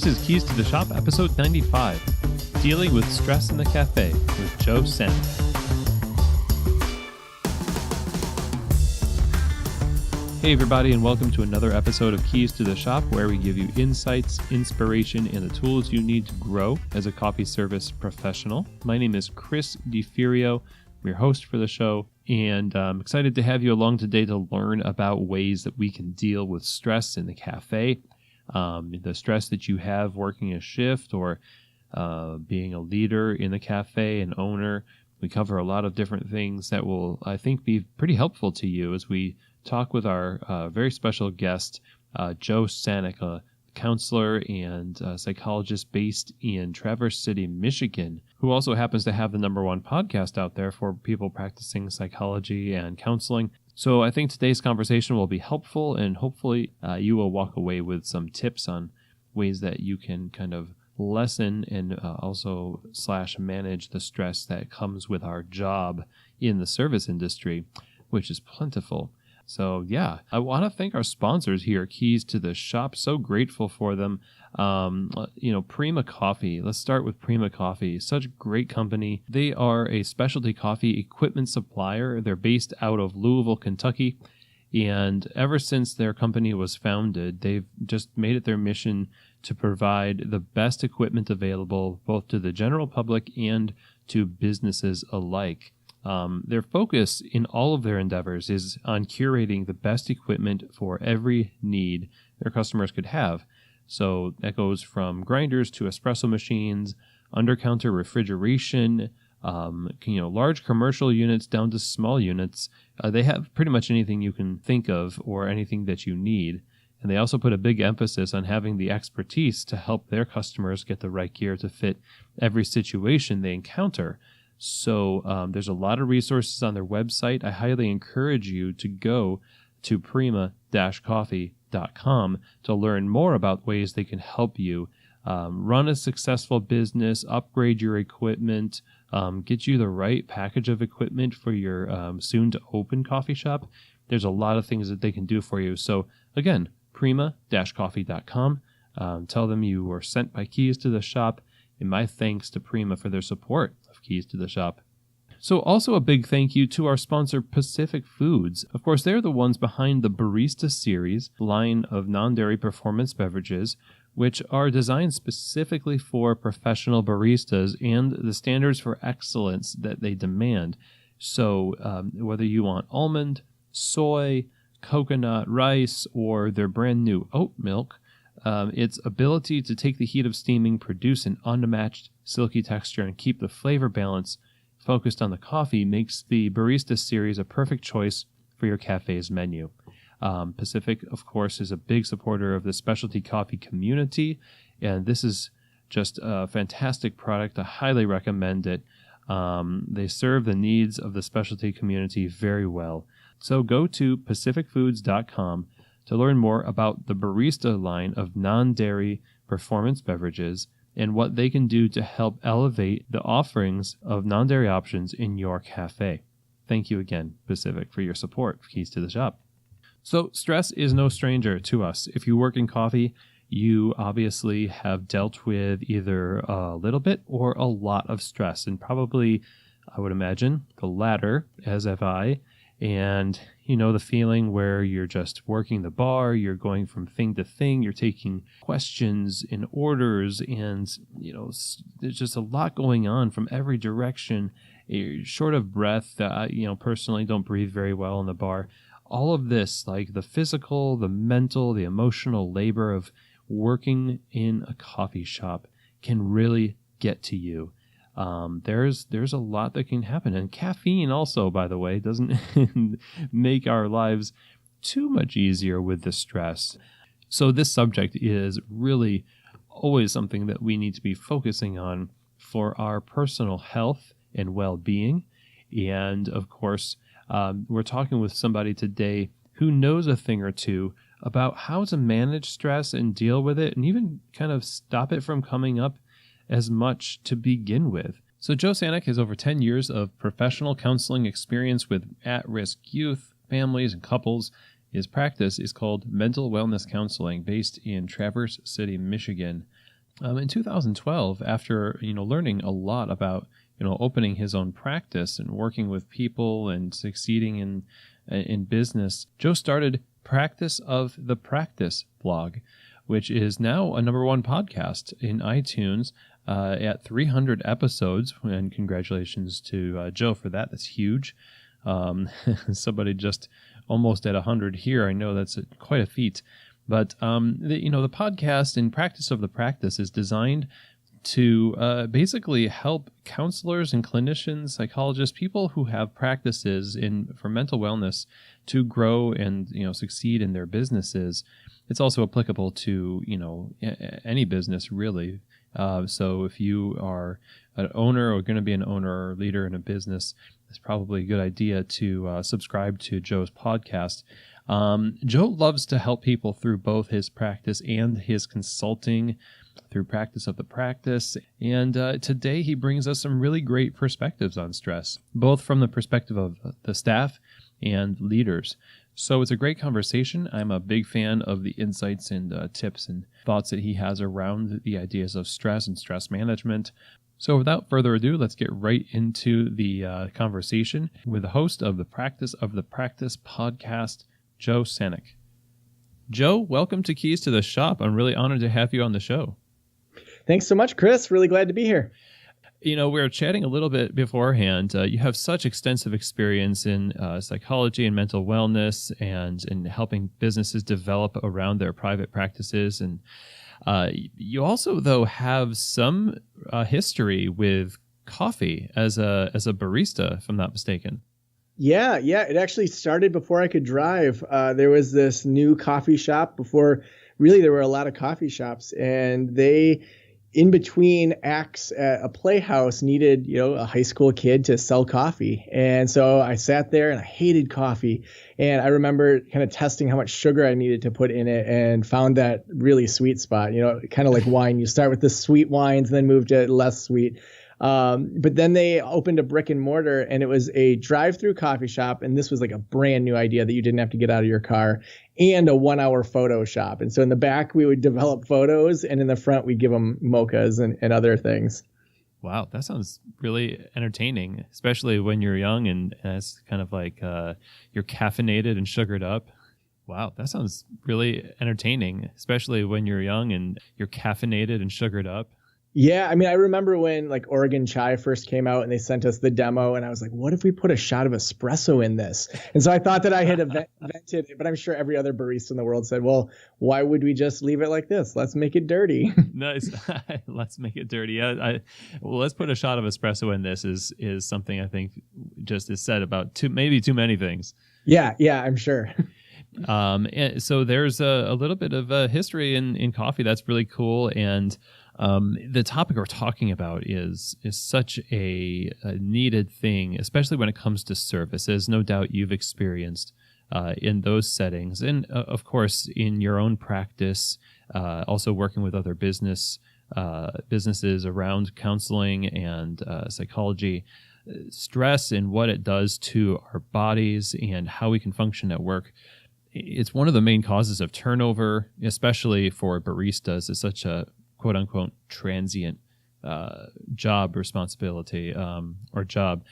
This is Keys to the Shop, episode 95, Dealing with Stress in the Cafe with Joe Sanok. Hey everybody, and welcome to another episode of Keys to the Shop, where we give you insights, inspiration, and the tools you need to grow as a coffee service professional. My name is Chris DiFirio. I'm your host for the show, and I'm excited to have you along today to learn about ways that we can deal with stress in the cafe. The stress that you have working a shift or being a leader in the cafe, an owner. We cover a lot of different things that will, I think, be pretty helpful to you as we talk with our very special guest, Joe Sanok, a counselor and psychologist based in Traverse City, Michigan, who also happens to have the #1 podcast out there for people practicing psychology and counseling. So I think today's conversation will be helpful, and hopefully you will walk away with some tips on ways that you can kind of lessen and also manage the stress that comes with our job in the service industry, which is plentiful. So yeah, I want to thank our sponsors here, Keys to the Shop. So grateful for them. Prima Coffee. Let's start with Prima Coffee. Such a great company. They are a specialty coffee equipment supplier. They're based out of Louisville, Kentucky. And ever since their company was founded, they've just made it their mission to provide the best equipment available both to the general public and to businesses alike. Their focus in all of their endeavors is on curating the best equipment for every need their customers could have. So that goes from grinders to espresso machines, under-counter refrigeration, large commercial units down to small units. They have pretty much anything you can think of or anything that you need. And they also put a big emphasis on having the expertise to help their customers get the right gear to fit every situation they encounter. So there's a lot of resources on their website. I highly encourage you to go to prima-coffee.com to learn more about ways they can help you run a successful business, upgrade your equipment, get you the right package of equipment for your soon-to-open coffee shop. There's a lot of things that they can do for you. So again, prima-coffee.com. Tell them you were sent by Keys to the Shop, and my thanks to Prima for their support of Keys to the Shop. So also a big thank you to our sponsor, Pacific Foods. Of course, they're the ones behind the Barista Series line of non-dairy performance beverages, which are designed specifically for professional baristas and the standards for excellence that they demand. So whether you want almond, soy, coconut, rice, or their brand new oat milk, its ability to take the heat of steaming, produce an unmatched silky texture, and keep the flavor balance focused on the coffee makes the Barista Series a perfect choice for your cafe's menu. Pacific, of course, is a big supporter of the specialty coffee community, and this is just a fantastic product. I highly recommend it. They serve the needs of the specialty community very well. So go to pacificfoods.com to learn more about the Barista line of non-dairy performance beverages and what they can do to help elevate the offerings of non-dairy options in your cafe. Thank you again, Pacific, for your support of Keys to the Shop. So stress is no stranger to us. If you work in coffee, you obviously have dealt with either a little bit or a lot of stress, and probably, I would imagine, the latter, as have I. And you know the feeling where you're just working the bar, you're going from thing to thing, you're taking questions and orders, and there's just a lot going on from every direction. You're short of breath. Personally don't breathe very well in the bar. All of this, like the physical, the mental, the emotional labor of working in a coffee shop, can really get to you. There's a lot that can happen, and caffeine also, by the way, doesn't make our lives too much easier with the stress. So this subject is really always something that we need to be focusing on for our personal health and well-being. And of course, we're talking with somebody today who knows a thing or two about how to manage stress and deal with it, and even kind of stop it from coming up as much to begin with. So Joe Sanok has over 10 years of professional counseling experience with at-risk youth, families, and couples. His practice is called Mental Wellness Counseling, based in Traverse City, Michigan. In 2012, after learning a lot about opening his own practice and working with people and succeeding in business, Joe started Practice of the Practice blog, which is now a #1 podcast in iTunes at 300 episodes. And congratulations to Joe for that. That's huge. Somebody just almost at 100 here. I know that's quite a feat. But the podcast in Practice of the Practice is designed to basically help counselors and clinicians, psychologists, people who have practices for mental wellness to grow and succeed in their businesses. It's also applicable to any business really. So if you are an owner or going to be an owner or leader in a business, it's probably a good idea to subscribe to Joe's podcast. Joe loves to help people through both his practice and his consulting through Practice of the Practice. And today he brings us some really great perspectives on stress, both from the perspective of the staff and leaders. So it's a great conversation. I'm a big fan of the insights and tips and thoughts that he has around the ideas of stress and stress management. So without further ado, let's get right into the conversation with the host of the Practice podcast, Joe Sanok. Joe, welcome to Keys to the Shop. I'm really honored to have you on the show. Thanks so much, Chris. Really glad to be here. We were chatting a little bit beforehand. You have such extensive experience in psychology and mental wellness and in helping businesses develop around their private practices. And you also, though, have some history with coffee as a barista, if I'm not mistaken. Yeah. It actually started before I could drive. There was this new coffee shop before, really, there were a lot of coffee shops, and they, in between acts at a playhouse, needed, a high school kid to sell coffee. And so I sat there and I hated coffee. And I remember kind of testing how much sugar I needed to put in it and found that really sweet spot, kind of like wine. You start with the sweet wines and then move to less sweet. But then they opened a brick and mortar, and it was a drive-through coffee shop. And this was like a brand new idea that you didn't have to get out of your car, and a 1-hour photo shop. And so in the back, we would develop photos, and in the front, we'd give them mochas and other things. Wow, that sounds really entertaining, especially when you're young and it's kind of like you're caffeinated and sugared up. Wow, that sounds really entertaining, especially when you're young and you're caffeinated and sugared up. Yeah, I mean, I remember when like Oregon Chai first came out and they sent us the demo, and I was like, what if we put a shot of espresso in this? And so I thought that I had invented it, but I'm sure every other barista in the world said, well, why would we just leave it like this? Let's make it dirty. Nice. Let's make it dirty. Yeah, well, let's put a shot of espresso in this is something I think just is said about maybe too many things. Yeah, I'm sure. And so there's a little bit of a history in coffee. That's really cool. And the topic we're talking about is such a needed thing, especially when it comes to services. No doubt you've experienced in those settings. And of course, in your own practice, also working with other businesses around counseling and psychology, stress and what it does to our bodies and how we can function at work. It's one of the main causes of turnover, especially for baristas. It's such a quote unquote transient job responsibility or job.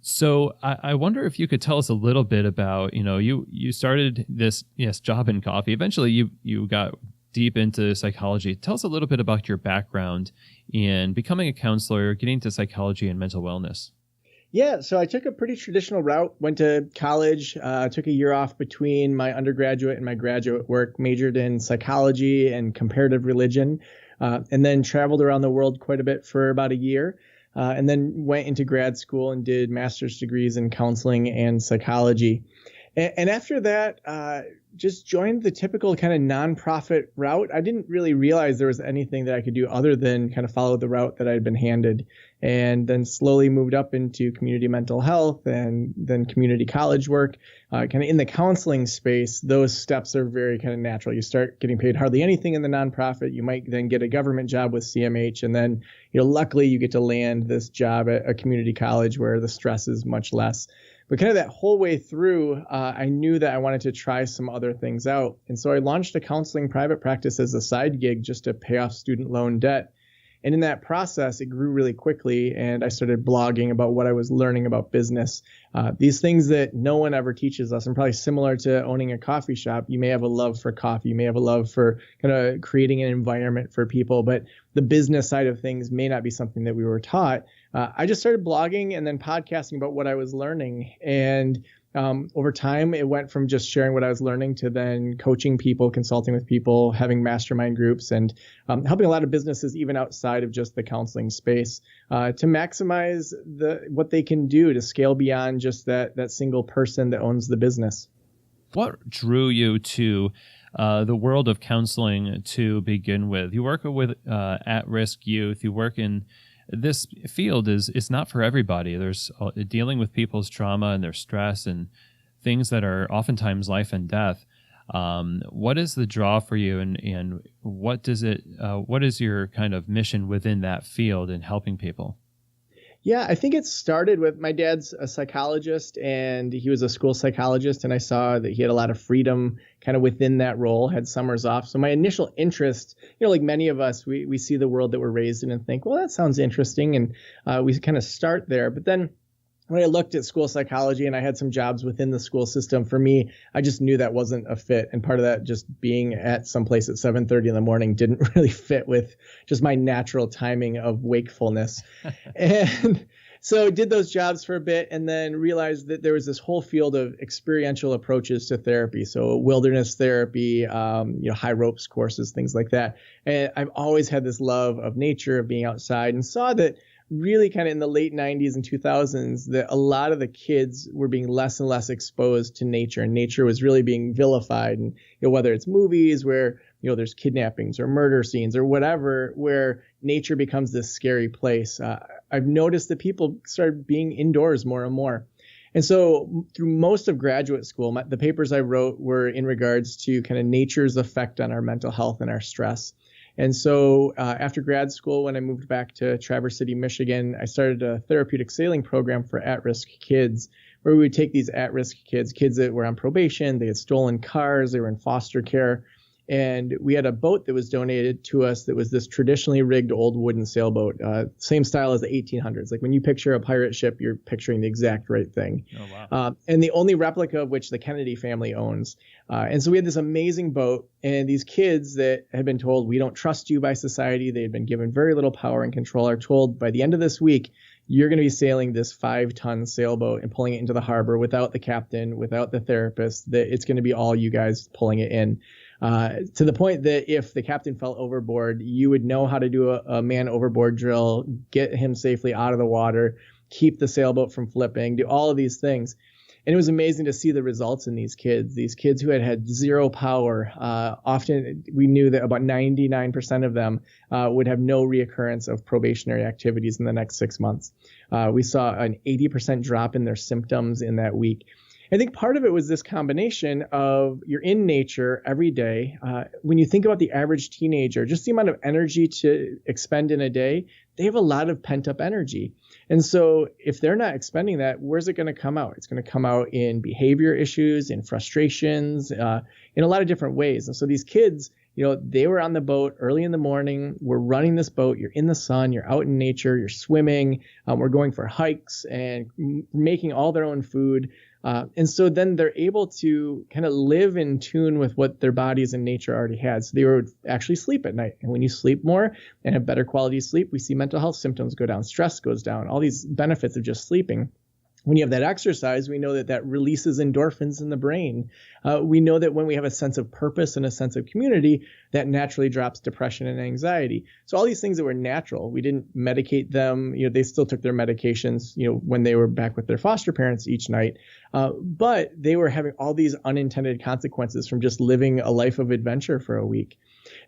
So I wonder if you could tell us a little bit about, you started this job in coffee. Eventually you got deep into psychology. Tell us a little bit about your background in becoming a counselor, getting into psychology and mental wellness. Yeah, so I took a pretty traditional route, went to college, took a year off between my undergraduate and my graduate work, majored in psychology and comparative religion, and then traveled around the world quite a bit for about a year, and then went into grad school and did master's degrees in counseling and psychology. And after that, just joined the typical kind of nonprofit route. I didn't really realize there was anything that I could do other than kind of follow the route that I'd been handed, and then slowly moved up into community mental health and then community college work. Kind of in the counseling space, those steps are very kind of natural. You start getting paid hardly anything in the nonprofit. You might then get a government job with CMH, and then luckily you get to land this job at a community college where the stress is much less. But kind of that whole way through, I knew that I wanted to try some other things out. And so I launched a counseling private practice as a side gig just to pay off student loan debt. And in that process, it grew really quickly, and I started blogging about what I was learning about business. These things that no one ever teaches us, and probably similar to owning a coffee shop. You may have a love for coffee, you may have a love for kind of creating an environment for people, but the business side of things may not be something that we were taught. I just started blogging and then podcasting about what I was learning. And over time, it went from just sharing what I was learning to then coaching people, consulting with people, having mastermind groups, and helping a lot of businesses even outside of just the counseling space to maximize what they can do to scale beyond just that single person that owns the business. What drew you to the world of counseling to begin with? You work with at-risk youth. You work in this field is not for everybody. There's dealing with people's trauma and their stress and things that are oftentimes life and death. What is the draw for you, and what is your kind of mission within that field in helping people? Yeah, I think it started with my dad's a psychologist, and he was a school psychologist, and I saw that he had a lot of freedom kind of within that role, had summers off. So my initial interest, like many of us, we see the world that we're raised in and think, well, that sounds interesting. And we kind of start there. But then when I looked at school psychology and I had some jobs within the school system, for me, I just knew that wasn't a fit. And part of that, just being at someplace at 7:30 in the morning, didn't really fit with just my natural timing of wakefulness. And so did those jobs for a bit and then realized that there was this whole field of experiential approaches to therapy. So wilderness therapy, high ropes courses, things like that. And I've always had this love of nature, of being outside, and saw that really kind of in the late 90s and 2000s that a lot of the kids were being less and less exposed to nature, and nature was really being vilified. And whether it's movies where there's kidnappings or murder scenes or whatever, where nature becomes this scary place, I've noticed that people started being indoors more and more. And so through most of graduate school, the papers I wrote were in regards to kind of nature's effect on our mental health and our stress. And so after grad school, when I moved back to Traverse City, Michigan, I started a therapeutic sailing program for at-risk kids, where we would take these at-risk kids that were on probation, they had stolen cars, they were in foster care. And we had a boat that was donated to us that was this traditionally rigged old wooden sailboat, same style as the 1800s. Like when you picture a pirate ship, you're picturing the exact right thing. Oh, wow. And the only replica of which the Kennedy family owns. And so we had this amazing boat, and these kids that had been told, we don't trust you by society, they had been given very little power and control, are told by the end of this week, you're going to be sailing this 5-ton sailboat and pulling it into the harbor without the captain, without the therapist, that it's going to be all you guys pulling it in. To the point that if the captain fell overboard, you would know how to do a man overboard drill, get him safely out of the water, keep the sailboat from flipping, do all of these things. And it was amazing to see the results in these kids who had zero power. Often we knew that about 99% of them would have no reoccurrence of probationary activities in the next 6 months. We saw an 80% drop in their symptoms in that week. I think part of it was this combination of you're in nature every day. When you think about the average teenager, just the amount of energy to expend in a day, they have a lot of pent up energy. And so if they're not expending that, where's it going to come out? It's going to come out in behavior issues, in frustrations, in a lot of different ways. And so these kids, they were on the boat early in the morning. We're running this boat. You're in the sun. You're out in nature. You're swimming. We're going for hikes and making all their own food. And so then they're able to kind of live in tune with what their bodies and nature already had. So they would actually sleep at night. And when you sleep more and have better quality sleep, we see mental health symptoms go down, stress goes down, all these benefits of just sleeping. When you have that exercise, we know that releases endorphins in the brain. We know that when we have a sense of purpose and a sense of community, that naturally drops depression and anxiety. So all these things that were natural, we didn't medicate them. They still took their medications, when they were back with their foster parents each night. But they were having all these unintended consequences from just living a life of adventure for a week.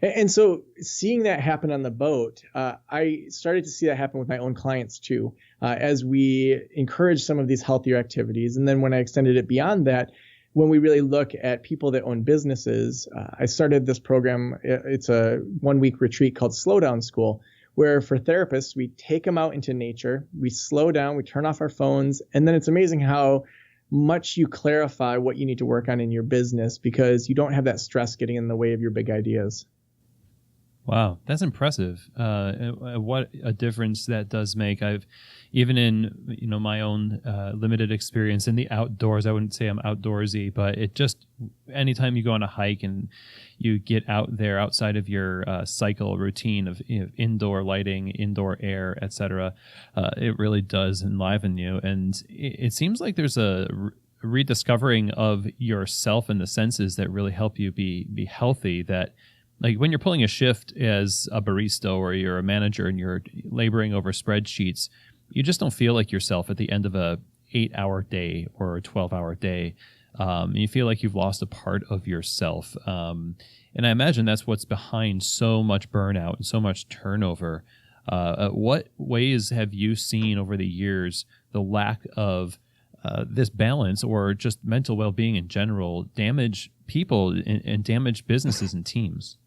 And so seeing that happen on the boat, I started to see that happen with my own clients too, as we encourage some of these healthier activities. And then when I extended it beyond that, when we really look at people that own businesses, I started this program. It's a 1-week retreat called Slow Down School, where for therapists, we take them out into nature, we slow down, we turn off our phones, and then it's amazing how much you clarify what you need to work on in your business, because you don't have that stress getting in the way of your big ideas. Wow, that's impressive. What a difference that does make. I've even in my own limited experience in the outdoors. I wouldn't say I'm outdoorsy, but it just anytime you go on a hike and you get out there outside of your cycle routine of indoor lighting, indoor air, etc., it really does enliven you. And it seems like there's a rediscovering of yourself and the senses that really help you be healthy. That like when you're pulling a shift as a barista or you're a manager and you're laboring over spreadsheets, you just don't feel like yourself at the end of a 8-hour day or a 12-hour day. You feel like you've lost a part of yourself. And I imagine that's what's behind so much burnout and so much turnover. What ways have you seen over the years the lack of this balance or just mental well-being in general damage people and damage businesses and teams?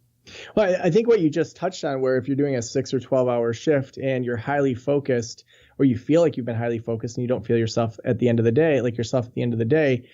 Well, I think what you just touched on, where if you're doing a 6 or 12-hour shift and you're highly focused, or you feel like you've been highly focused and you don't feel yourself at the end of the day,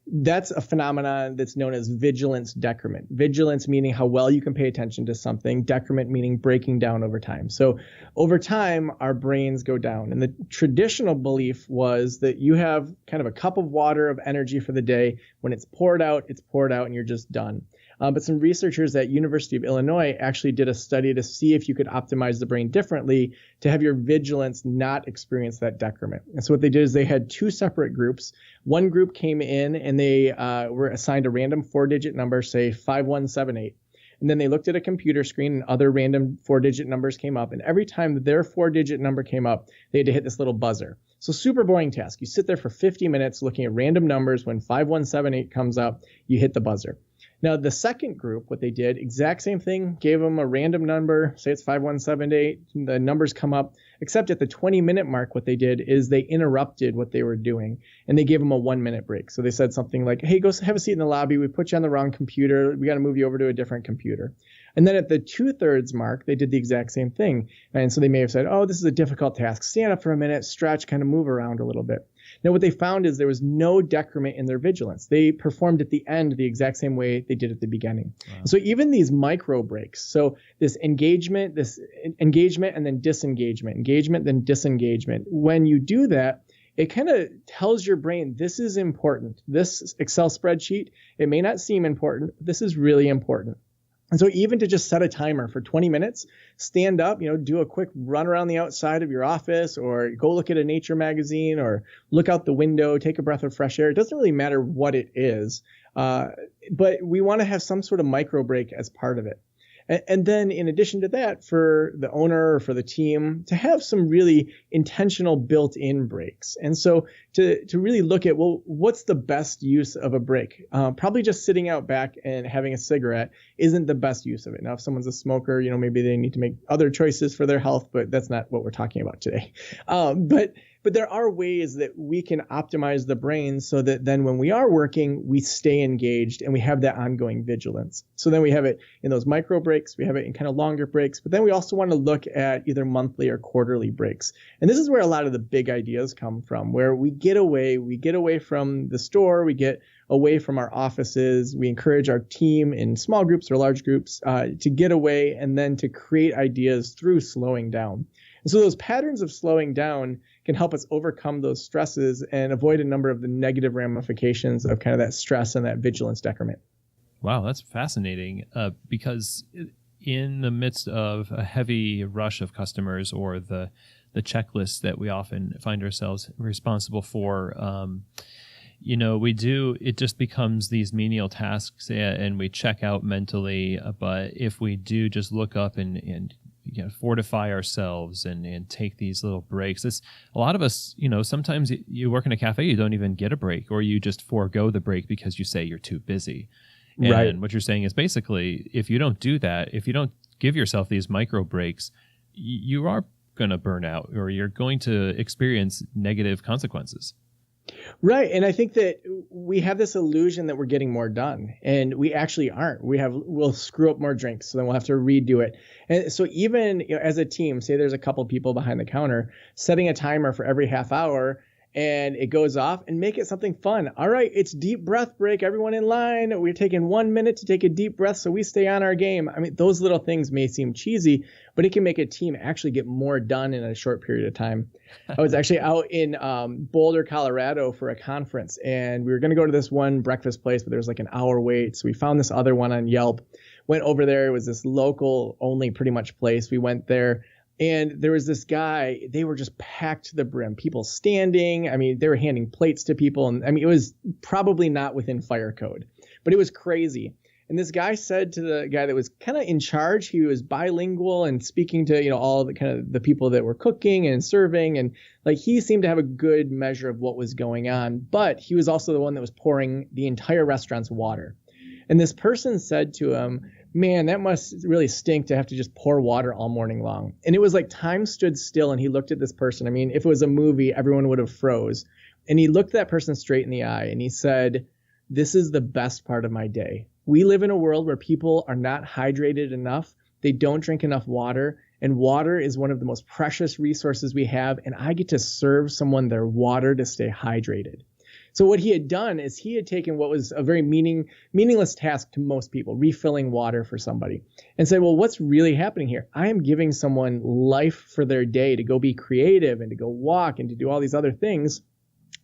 that's a phenomenon that's known as vigilance decrement. Vigilance meaning how well you can pay attention to something, decrement meaning breaking down over time. So over time, our brains go down. And the traditional belief was that you have kind of a cup of water of energy for the day. When it's poured out, and you're just done. But some researchers at University of Illinois actually did a study to see if you could optimize the brain differently to have your vigilance not experience that decrement. And so what they did is they had 2 separate groups. One group came in and they were assigned a random 4-digit number, say 5178. And then they looked at a computer screen and other random 4-digit numbers came up. And every time their 4-digit number came up, they had to hit this little buzzer. So super boring task. You sit there for 50 minutes looking at random numbers. When 5178 comes up, you hit the buzzer. Now, the second group, what they did, exact same thing, gave them a random number, say it's 5178, the numbers come up, except at the 20-minute mark, what they did is they interrupted what they were doing, and they gave them a 1-minute break. So they said something like, hey, go have a seat in the lobby. We put you on the wrong computer. We got to move you over to a different computer. And then at the 2/3 mark, they did the exact same thing. And so they may have said, oh, this is a difficult task. Stand up for a minute, stretch, kind of move around a little bit. Now, what they found is there was no decrement in their vigilance. They performed at the end the exact same way they did at the beginning. Wow. So even these micro breaks, so this engagement, and then disengagement, engagement, then disengagement. When you do that, it kind of tells your brain, this is important. This Excel spreadsheet, it may not seem important, but this is really important. And so even to just set a timer for 20 minutes, stand up, do a quick run around the outside of your office, or go look at a nature magazine, or look out the window, take a breath of fresh air. It doesn't really matter what it is, but we want to have some sort of micro break as part of it. And then in addition to that, for the owner or for the team to have some really intentional built-in breaks. And so to really look at, well, what's the best use of a break? Probably just sitting out back and having a cigarette isn't the best use of it. Now, if someone's a smoker, maybe they need to make other choices for their health, but that's not what we're talking about today. But there are ways that we can optimize the brain so that then when we are working, we stay engaged and we have that ongoing vigilance. So then we have it in those micro breaks, we have it in kind of longer breaks, but then we also want to look at either monthly or quarterly breaks. And this is where a lot of the big ideas come from, where we get away from the store, we get away from our offices. We encourage our team in small groups or large groups to get away and then to create ideas through slowing down. And so those patterns of slowing down can help us overcome those stresses and avoid a number of the negative ramifications of kind of that stress and that vigilance decrement. Wow, that's fascinating because in the midst of a heavy rush of customers or the checklists that we often find ourselves responsible for, it just becomes these menial tasks and we check out mentally. But if we do just look up and fortify ourselves and take these little breaks. A lot of us, sometimes you work in a cafe, you don't even get a break, or you just forego the break because you say you're too busy. And right. What you're saying is basically, if you don't do that, if you don't give yourself these micro breaks, you are going to burn out or you're going to experience negative consequences. Right. And I think that we have this illusion that we're getting more done, and we actually aren't. We'll screw up more drinks, so then we'll have to redo it. And so even as a team, say there's a couple people behind the counter, setting a timer for every half hour and it goes off, and make it something fun. All right, it's deep breath break. Everyone in line. We're taking 1 minute to take a deep breath so we stay on our game. I mean, those little things may seem cheesy, but it can make a team actually get more done in a short period of time. I was actually out in Boulder, Colorado for a conference, and we were going to go to this one breakfast place, but there was like an hour wait. So we found this other one on Yelp, went over there. It was this local only pretty much place. We went there. And there was this guy, they were just packed to the brim, people standing. I mean, they were handing plates to people. And I mean, it was probably not within fire code, but it was crazy. And this guy said to the guy that was kind of in charge, he was bilingual and speaking to, all the kind of the people that were cooking and serving. And like, he seemed to have a good measure of what was going on, but he was also the one that was pouring the entire restaurant's water. And this person said to him, man, that must really stink to have to just pour water all morning long. And it was like time stood still, and he looked at this person. I mean, if it was a movie, everyone would have froze. And he looked that person straight in the eye and he said, this is the best part of my day. We live in a world where people are not hydrated enough. They don't drink enough water. And water is one of the most precious resources we have. And I get to serve someone their water to stay hydrated. So what he had done is he had taken what was a very meaningless task to most people, refilling water for somebody, and said, well, what's really happening here? I am giving someone life for their day to go be creative and to go walk and to do all these other things.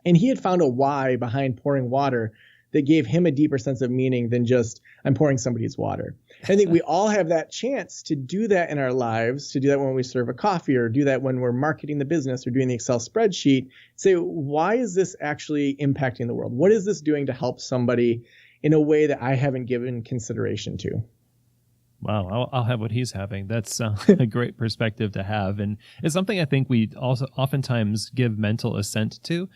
And he had found a why behind pouring water that gave him a deeper sense of meaning than just, I'm pouring somebody's water. I think we all have that chance to do that in our lives, to do that when we serve a coffee, or do that when we're marketing the business or doing the Excel spreadsheet. Say, why is this actually impacting the world? What is this doing to help somebody in a way that I haven't given consideration to? Wow, I'll have what he's having. That's a great perspective to have. And it's something I think we also oftentimes give mental assent to,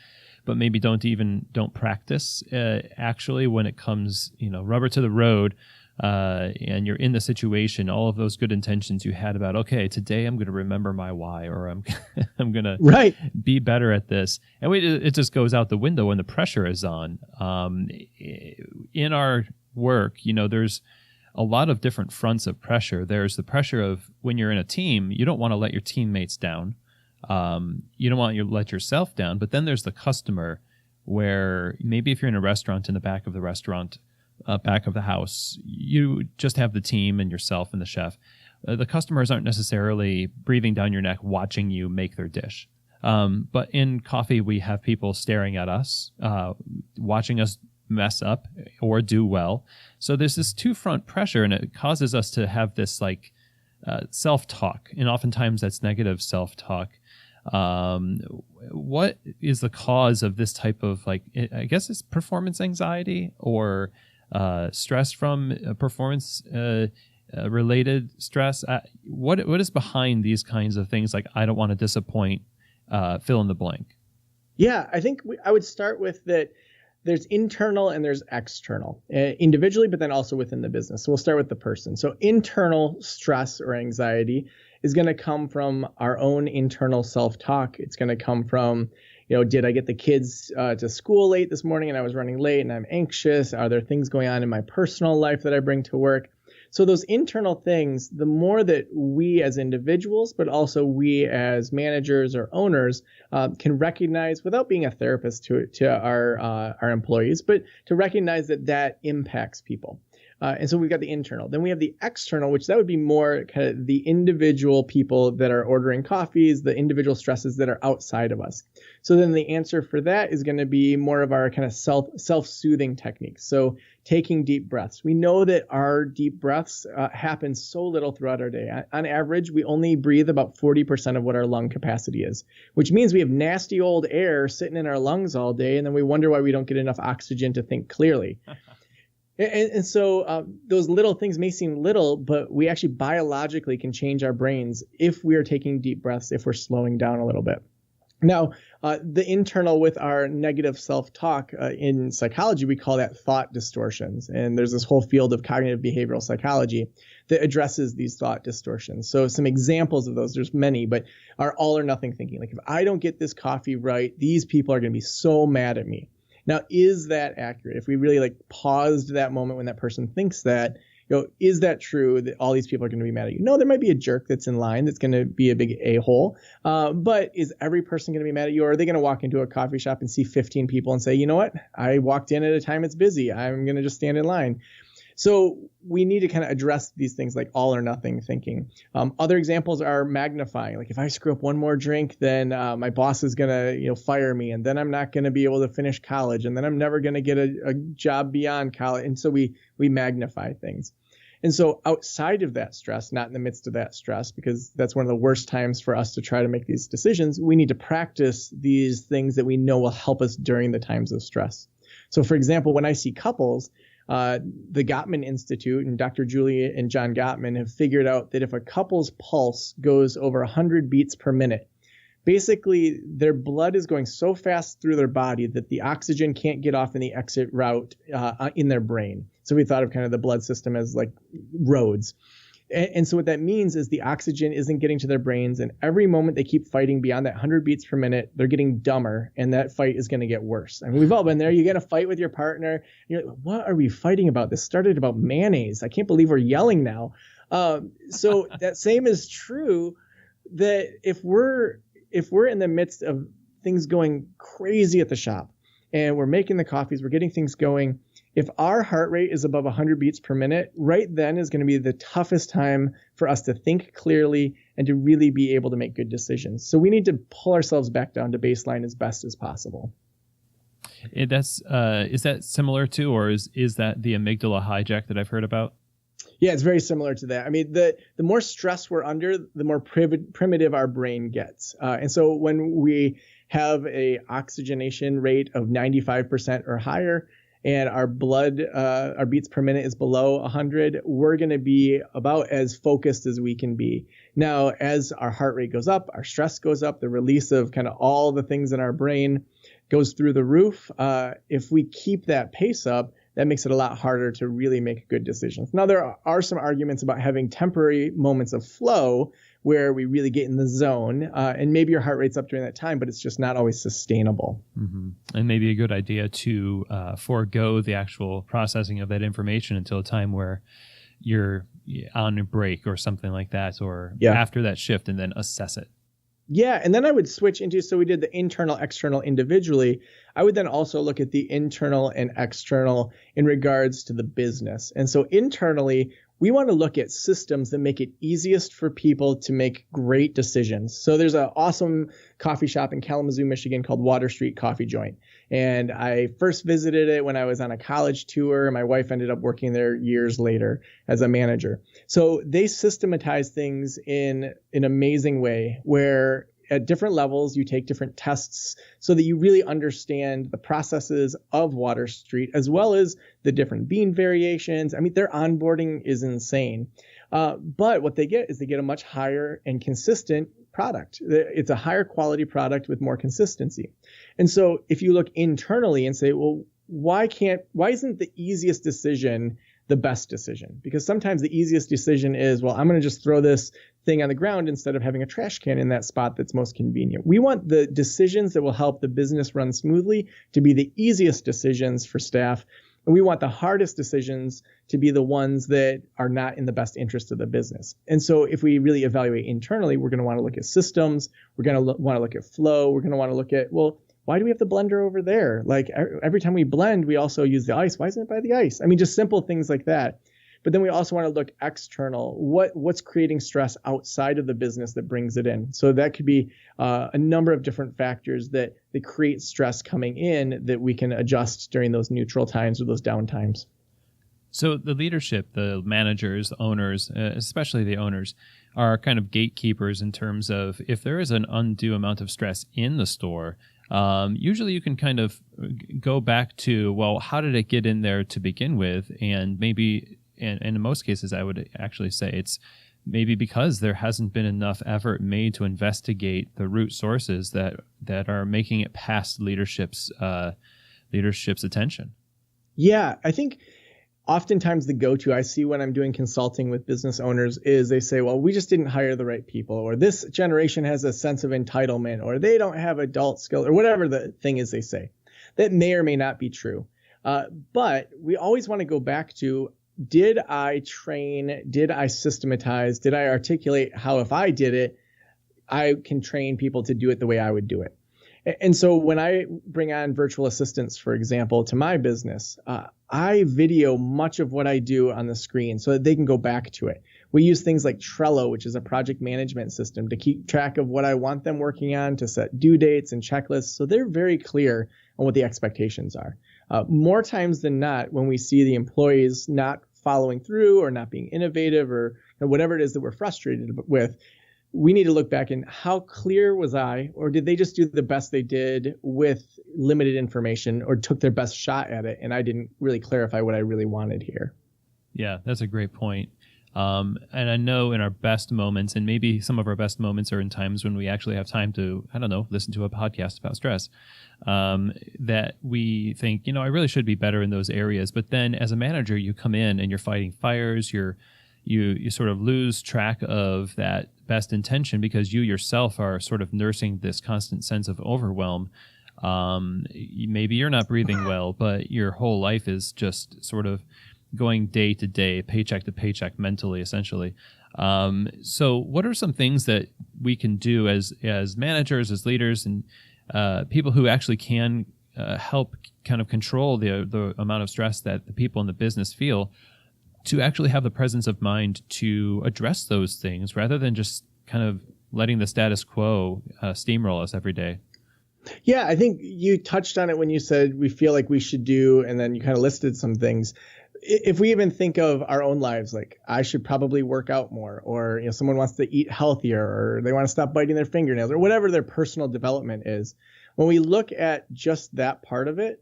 but maybe don't practice actually when it comes, rubber to the road, and you're in the situation, all of those good intentions you had about, okay, today I'm going to remember my why, or I'm going to be better at this. And it just goes out the window when the pressure is on. In our work, there's a lot of different fronts of pressure. There's the pressure of when you're in a team, you don't want to let your teammates down. You don't want to let yourself down, but then there's the customer, where maybe if you're in a restaurant, in the back of the restaurant, back of the house, you just have the team and yourself and the chef. The customers aren't necessarily breathing down your neck watching you make their dish. But in coffee, we have people staring at us, watching us mess up or do well. So there's this two-front pressure, and it causes us to have this self-talk, and oftentimes that's negative self-talk. What is the cause of this type of, I guess it's performance anxiety, or stress from performance related stress? What is behind these kinds of things? Like, I don't want to disappoint, fill in the blank. Yeah, I think I would start with that. There's internal and there's external, individually, but then also within the business. So we'll start with the person. So internal stress or anxiety is going to come from our own internal self-talk. It's going to come from, did I get the kids to school late this morning and I was running late and I'm anxious? Are there things going on in my personal life that I bring to work? So those internal things, the more that we as individuals, but also we as managers or owners can recognize, without being a therapist to our employees, but to recognize that impacts people. And so we've got the internal. Then we have the external, which that would be more kind of the individual people that are ordering coffees, the individual stresses that are outside of us. So then the answer for that is going to be more of our kind of self-soothing techniques. So taking deep breaths. We know that our deep breaths happen so little throughout our day. On average, we only breathe about 40% of what our lung capacity is, which means we have nasty old air sitting in our lungs all day, and then we wonder why we don't get enough oxygen to think clearly. And so those little things may seem little, but we actually biologically can change our brains if we are taking deep breaths, if we're slowing down a little bit. Now, the internal with our negative self-talk, in psychology, we call that thought distortions. And there's this whole field of cognitive behavioral psychology that addresses these thought distortions. So some examples of those, there's many, but are all or nothing thinking. Like, if I don't get this coffee right, these people are going to be so mad at me. Now, is that accurate? If we really paused that moment when that person thinks that, is that true that all these people are going to be mad at you? No, there might be a jerk that's in line that's going to be a big a-hole. But is every person going to be mad at you? Or are they going to walk into a coffee shop and see 15 people and say, you know what? I walked in at a time it's busy. I'm going to just stand in line. So we need to kind of address these things like all or nothing thinking. Other examples are magnifying. Like if I screw up one more drink, then my boss is going to fire me, and then I'm not going to be able to finish college, and then I'm never going to get a job beyond college. And so we magnify things. And so outside of that stress, not in the midst of that stress, because that's one of the worst times for us to try to make these decisions, we need to practice these things that we know will help us during the times of stress. So for example, when I see couples, the Gottman Institute and Dr. Julie and John Gottman have figured out that if a couple's pulse goes over 100 beats per minute, basically their blood is going so fast through their body that the oxygen can't get off in the exit route in their brain. So we thought of kind of the blood system as like roads. And so what that means is the oxygen isn't getting to their brains, and every moment they keep fighting beyond that 100 beats per minute, they're getting dumber, and that fight is going to get worse. I mean, we've all been there. You get a fight with your partner, and you're like, what are we fighting about? This started about mayonnaise. I can't believe we're yelling now. So that same is true that if we're in the midst of things going crazy at the shop, and we're making the coffees, we're getting things going, if our heart rate is above 100 beats per minute, right then is going to be the toughest time for us to think clearly and to really be able to make good decisions. So we need to pull ourselves back down to baseline as best as possible. Is that similar to, or is that the amygdala hijack that I've heard about? Yeah, it's very similar to that. I mean, the more stress we're under, the more primitive our brain gets. And so when we have a oxygenation rate of 95% or higher, and our blood, our beats per minute is below 100, we're going to be about as focused as we can be. Now, as our heart rate goes up, our stress goes up, the release of kind of all the things in our brain goes through the roof. If we keep that pace up, that makes it a lot harder to really make good decisions. Now, there are some arguments about having temporary moments of flow where we really get in the zone, and maybe your heart rate's up during that time, but it's just not always sustainable. Mm-hmm. And maybe a good idea to forego the actual processing of that information until a time where you're on a break or something like that, or after that shift, and then assess it. Yeah, and then I would switch into, so we did the internal, external individually. I would then also look at the internal and external in regards to the business. And so internally, we want to look at systems that make it easiest for people to make great decisions. So there's an awesome coffee shop in Kalamazoo, Michigan called Water Street Coffee Joint. And I first visited it when I was on a college tour. My wife ended up working there years later as a manager. So they systematize things in an amazing way where at different levels, you take different tests so that you really understand the processes of Water Street, as well as the different bean variations. I mean, their onboarding is insane. But what they get is they get a much higher and consistent product. It's a higher quality product with more consistency. And so if you look internally and say, well, why isn't the easiest decision the best decision? Because sometimes the easiest decision is, well, I'm going to just throw this thing on the ground instead of having a trash can in that spot that's most convenient. We want the decisions that will help the business run smoothly to be the easiest decisions for staff. And we want the hardest decisions to be the ones that are not in the best interest of the business. And so if we really evaluate internally, we're going to want to look at systems. We're going to want to look at flow. We're going to want to look at, well, why do we have the blender over there? Like every time we blend, we also use the ice. Why isn't it by the ice? I mean, just simple things like that. But then we also want to look external. What's creating stress outside of the business that brings it in? So that could be a number of different factors that create stress coming in that we can adjust during those neutral times or those down times. So the leadership, the managers, the owners, especially the owners, are kind of gatekeepers in terms of if there is an undue amount of stress in the store, usually you can kind of go back to, well, how did it get in there to begin with? And maybe, and in most cases, I would actually say it's maybe because there hasn't been enough effort made to investigate the root sources that are making it past leadership's attention. Yeah, I think oftentimes the go-to I see when I'm doing consulting with business owners is they say, well, we just didn't hire the right people, or this generation has a sense of entitlement, or they don't have adult skills, or whatever the thing is they say. That may or may not be true. But we always want to go back to, did I train? Did I systematize? Did I articulate how if I did it, I can train people to do it the way I would do it? And so when I bring on virtual assistants, for example, to my business, I video much of what I do on the screen so that they can go back to it. We use things like Trello, which is a project management system, to keep track of what I want them working on, to set due dates and checklists. So they're very clear on what the expectations are. More times than not, when we see the employees not following through or not being innovative or whatever it is that we're frustrated with, we need to look back and how clear was I, or did they just do the best they did with limited information or took their best shot at it? And I didn't really clarify what I really wanted here. Yeah, that's a great point. And I know in our best moments, and maybe some of our best moments are in times when we actually have time to, I don't know, listen to a podcast about stress, that we think, I really should be better in those areas. But then as a manager, you come in and you're fighting fires, you sort of lose track of that best intention because you yourself are sort of nursing this constant sense of overwhelm. Maybe you're not breathing well, but your whole life is just sort of going day to day, paycheck to paycheck mentally, essentially. So what are some things that we can do as managers, as leaders, and people who actually can help kind of control the amount of stress that the people in the business feel, to actually have the presence of mind to address those things rather than just kind of letting the status quo steamroll us every day? Yeah, I think you touched on it when you said we feel like we should do, and then you kind of listed some things. If we even think of our own lives, like I should probably work out more, or someone wants to eat healthier, or they want to stop biting their fingernails, or whatever their personal development is. When we look at just that part of it,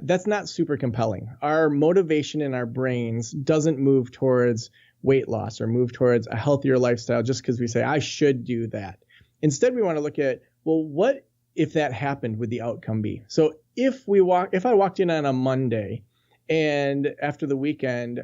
that's not super compelling. Our motivation in our brains doesn't move towards weight loss or move towards a healthier lifestyle just because we say, I should do that. Instead, we want to look at, well, what if that happened, would the outcome be? So if I walked in on a Monday and after the weekend,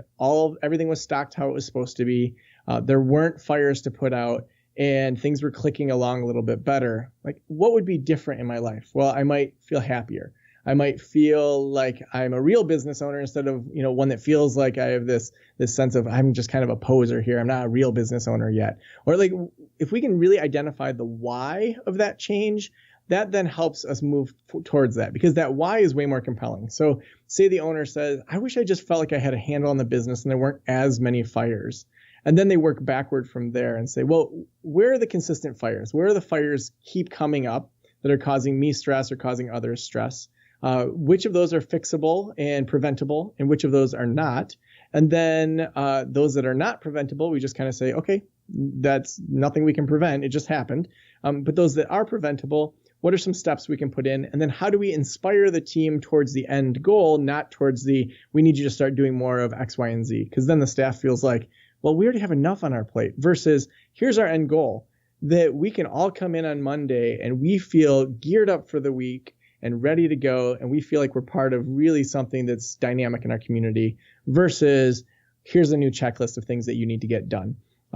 everything was stocked how it was supposed to be, there weren't fires to put out, and things were clicking along a little bit better, like what would be different in my life? Well, I might feel happier. I might feel like I'm a real business owner instead of, one that feels like I have this sense of I'm just kind of a poser here. I'm not a real business owner yet. Or like if we can really identify the why of that change, that then helps us move towards that, because that why is way more compelling. So say the owner says, I wish I just felt like I had a handle on the business and there weren't as many fires. And then they work backward from there and say, well, where are the consistent fires? Where are the fires keep coming up that are causing me stress or causing others stress? Which of those are fixable and preventable, and which of those are not? And then those that are not preventable, we just kind of say, okay, that's nothing we can prevent. It just happened. But those that are preventable, what are some steps we can put in? And then how do we inspire the team towards the end goal, not towards we need you to start doing more of X, Y, and Z? Because then the staff feels like, well, we already have enough on our plate, versus here's our end goal, that we can all come in on Monday and we feel geared up for the week and ready to go, and we feel like we're part of really something that's dynamic in our community, versus here's a new checklist of things that you need to get done.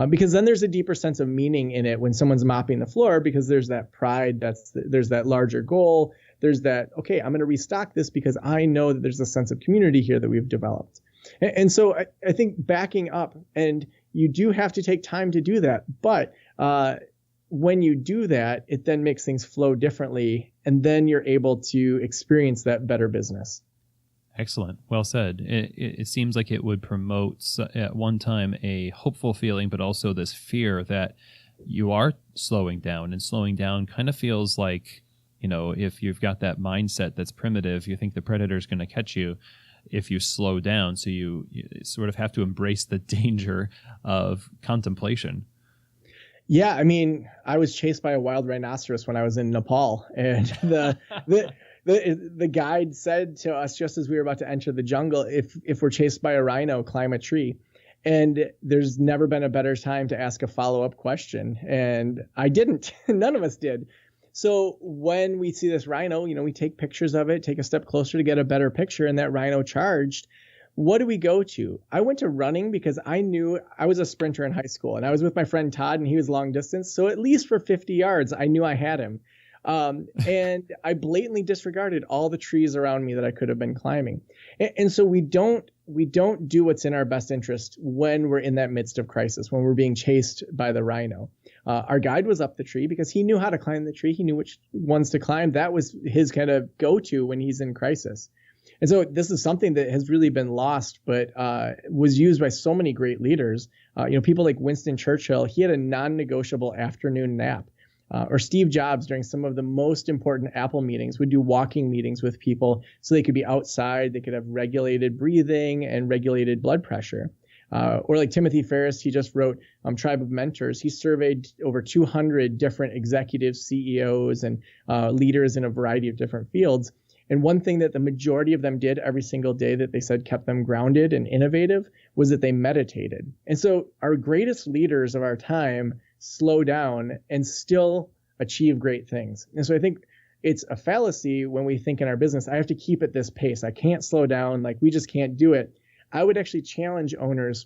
Because then there's a deeper sense of meaning in it when someone's mopping the floor, because there's that pride, there's that larger goal, there's that, okay, I'm going to restock this because I know that there's a sense of community here that we've developed. And so I think backing up, and you do have to take time to do that, but when you do that, it then makes things flow differently, and then you're able to experience that better business. Excellent. Well said. It seems like it would promote at one time a hopeful feeling, but also this fear that you are slowing down, and slowing down kind of feels like, if you've got that mindset that's primitive, you think the predator's going to catch you if you slow down. So you sort of have to embrace the danger of contemplation. Yeah, I mean, I was chased by a wild rhinoceros when I was in Nepal, and the guide said to us just as we were about to enter the jungle, if we're chased by a rhino, climb a tree. And there's never been a better time to ask a follow-up question, and I didn't. None of us did. So when we see this rhino, we take pictures of it, take a step closer to get a better picture, and that rhino charged. What do we go to? I went to running because I knew I was a sprinter in high school, and I was with my friend Todd, and he was long distance. So at least for 50 yards, I knew I had him. And I blatantly disregarded all the trees around me that I could have been climbing. And so we don't do what's in our best interest when we're in that midst of crisis, when we're being chased by the rhino. Our guide was up the tree because he knew how to climb the tree. He knew which ones to climb. That was his kind of go-to when he's in crisis. And so this is something that has really been lost, but was used by so many great leaders. People like Winston Churchill, he had a non-negotiable afternoon nap. Or Steve Jobs, during some of the most important Apple meetings, would do walking meetings with people so they could be outside, they could have regulated breathing and regulated blood pressure. Or like Timothy Ferriss, he just wrote Tribe of Mentors. He surveyed over 200 different executives, CEOs, and leaders in a variety of different fields. And one thing that the majority of them did every single day that they said kept them grounded and innovative was that they meditated. And so our greatest leaders of our time slow down and still achieve great things. And so I think it's a fallacy when we think in our business, I have to keep at this pace. I can't slow down. Like, we just can't do it. I would actually challenge owners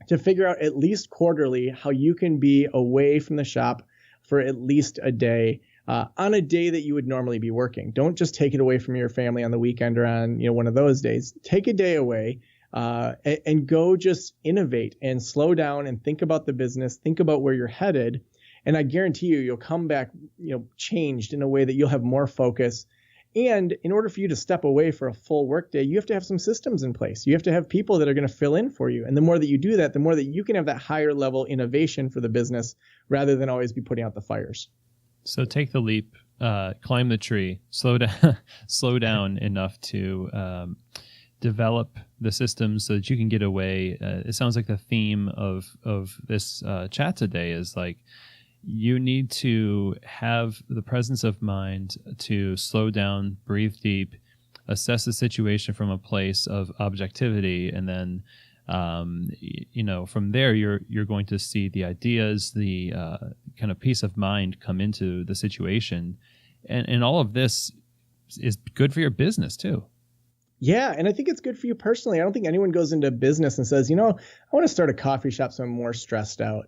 to figure out at least quarterly how you can be away from the shop for at least a day on a day that you would normally be working. Don't just take it away from your family on the weekend or on one of those days. Take a day away and go just innovate and slow down and think about the business, think about where you're headed. And I guarantee you'll come back changed in a way that you'll have more focus. And in order for you to step away for a full workday, you have to have some systems in place. You have to have people that are going to fill in for you. And the more that you do that, the more that you can have that higher level innovation for the business rather than always be putting out the fires. So take the leap, climb the tree, slow down enough to develop the systems so that you can get away. It sounds like the theme of this chat today is like, you need to have the presence of mind to slow down, breathe deep, assess the situation from a place of objectivity, and then from there you're going to see the ideas, the kind of peace of mind come into the situation, and all of this is good for your business too. Yeah, and I think it's good for you personally. I don't think anyone goes into business and says, I want to start a coffee shop so I'm more stressed out.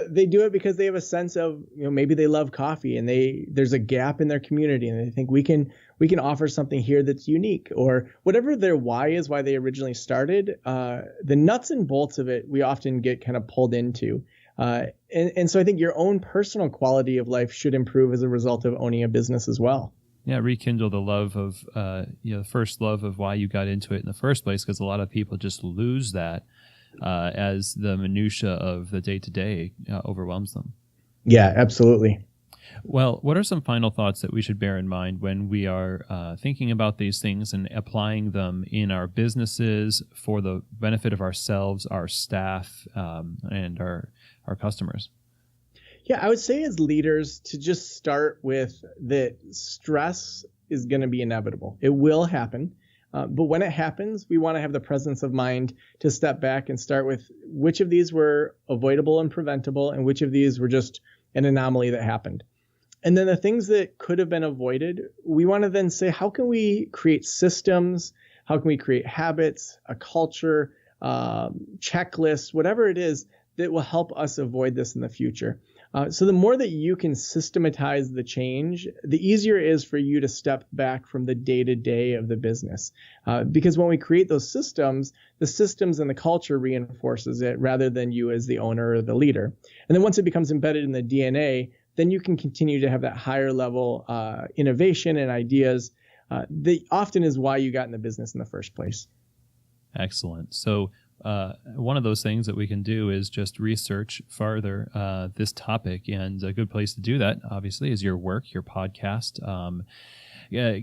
They do it because they have a sense of, maybe they love coffee and there's a gap in their community and they think we can offer something here that's unique, or whatever their why is, why they originally started. The nuts and bolts of it, we often get kind of pulled into. And so I think your own personal quality of life should improve as a result of owning a business as well. Yeah, rekindle the love of, the first love of why you got into it in the first place, because a lot of people just lose that as the minutia of the day-to-day overwhelms them. Yeah, absolutely. Well, what are some final thoughts that we should bear in mind when we are thinking about these things and applying them in our businesses for the benefit of ourselves, our staff, and our customers? Yeah, I would say as leaders to just start with that stress is going to be inevitable. It will happen. But when it happens, we want to have the presence of mind to step back and start with which of these were avoidable and preventable and which of these were just an anomaly that happened. And then the things that could have been avoided, we want to then say, how can we create systems? How can we create habits, a culture, checklists, whatever it is that will help us avoid this in the future? So the more that you can systematize the change, the easier it is for you to step back from the day-to-day of the business. Because when we create those systems, the systems and the culture reinforces it rather than you as the owner or the leader. And then once it becomes embedded in the DNA, then you can continue to have that higher level innovation and ideas that often is why you got in the business in the first place. Excellent. So one of those things that we can do is just research further this topic, and a good place to do that, obviously, is your work, your podcast.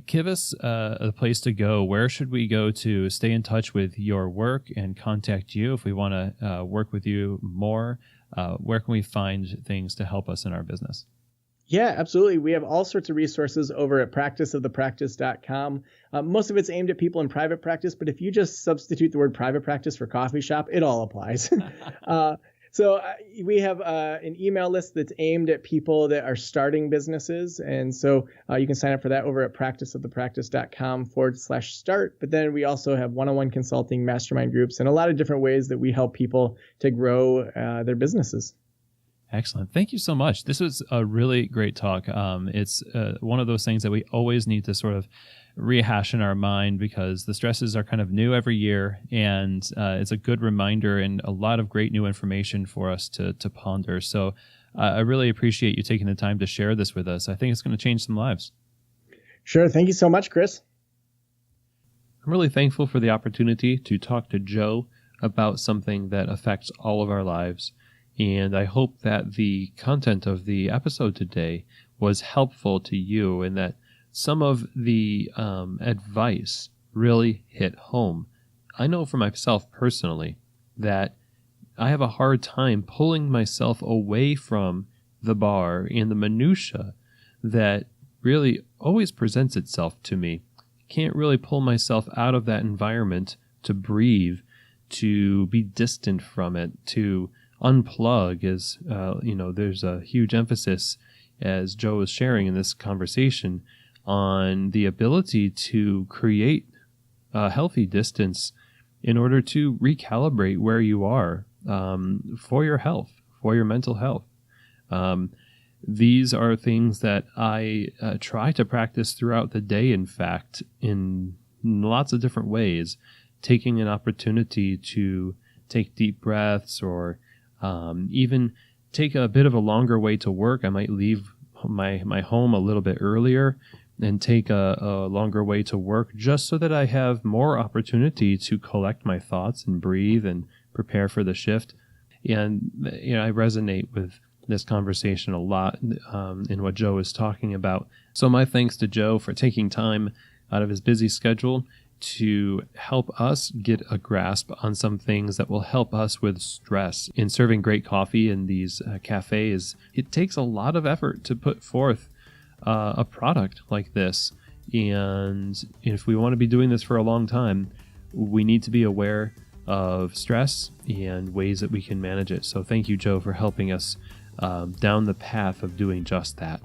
Give us a place to go. Where should we go to stay in touch with your work and contact you if we want to work with you more? Where can we find things to help us in our business? Yeah, absolutely. We have all sorts of resources over at practiceofthepractice.com. Most of it's aimed at people in private practice, but if you just substitute the word private practice for coffee shop, it all applies. So we have an email list that's aimed at people that are starting businesses. And so you can sign up for that over at practiceofthepractice.com/start. But then we also have one-on-one consulting, mastermind groups, and a lot of different ways that we help people to grow their businesses. Excellent. Thank you so much. This was a really great talk. It's one of those things that we always need to sort of rehash in our mind because the stresses are kind of new every year, and it's a good reminder and a lot of great new information for us to ponder. So I really appreciate you taking the time to share this with us. I think it's going to change some lives. Sure. Thank you so much, Chris. I'm really thankful for the opportunity to talk to Joe about something that affects all of our lives. And I hope that the content of the episode today was helpful to you and that some of the advice really hit home. I know for myself personally that I have a hard time pulling myself away from the bar and the minutia that really always presents itself to me. Can't really pull myself out of that environment to breathe, to be distant from it, to unplug. As there's a huge emphasis, as Joe was sharing in this conversation, on the ability to create a healthy distance in order to recalibrate where you are for your health, for your mental health. These are things that I try to practice throughout the day, in fact, in lots of different ways, taking an opportunity to take deep breaths or even take a bit of a longer way to work. I might leave my home a little bit earlier and take a longer way to work just so that I have more opportunity to collect my thoughts and breathe and prepare for the shift. And I resonate with this conversation a lot in what Joe is talking about. So my thanks to Joe for taking time out of his busy schedule to help us get a grasp on some things that will help us with stress. In serving great coffee in these cafes, it takes a lot of effort to put forth a product like this. And if we want to be doing this for a long time, we need to be aware of stress and ways that we can manage it. So thank you, Joe, for helping us down the path of doing just that.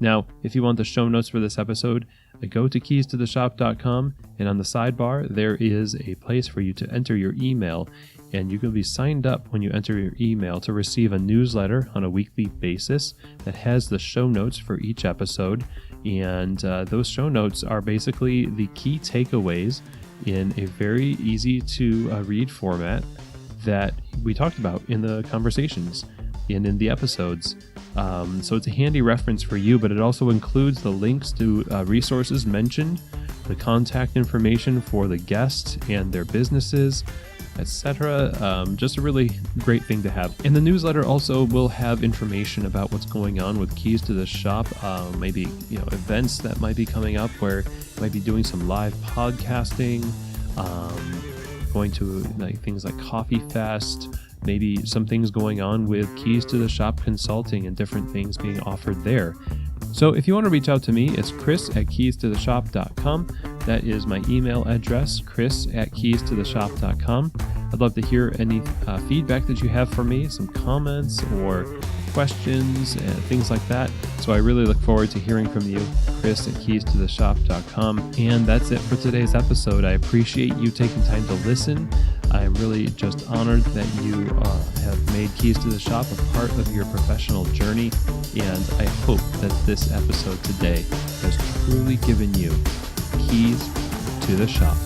Now, if you want the show notes for this episode, go to keystotheshop.com, and on the sidebar, there is a place for you to enter your email, and you can be signed up when you enter your email to receive a newsletter on a weekly basis that has the show notes for each episode, and those show notes are basically the key takeaways in a very easy to read format that we talked about in the conversations and in the episodes. So it's a handy reference for you, but it also includes the links to resources mentioned, the contact information for the guests and their businesses, etc. Just a really great thing to have. And the newsletter also will have information about what's going on with Keys to the Shop, maybe events that might be coming up where you might be doing some live podcasting, going to things like Coffee Fest, maybe some things going on with Keys to the Shop consulting and different things being offered there. So if you want to reach out to me, it's chris@keystotheshop.com. That is my email address, chris@keystotheshop.com. I'd love to hear any feedback that you have for me, some comments or questions and things like that. So I really look forward to hearing from you, chris@keystotheshop.com. And that's it for today's episode. I appreciate you taking time to listen. I'm really just honored that you have made Keys to the Shop a part of your professional journey, and I hope that this episode today has truly given you keys to the shop.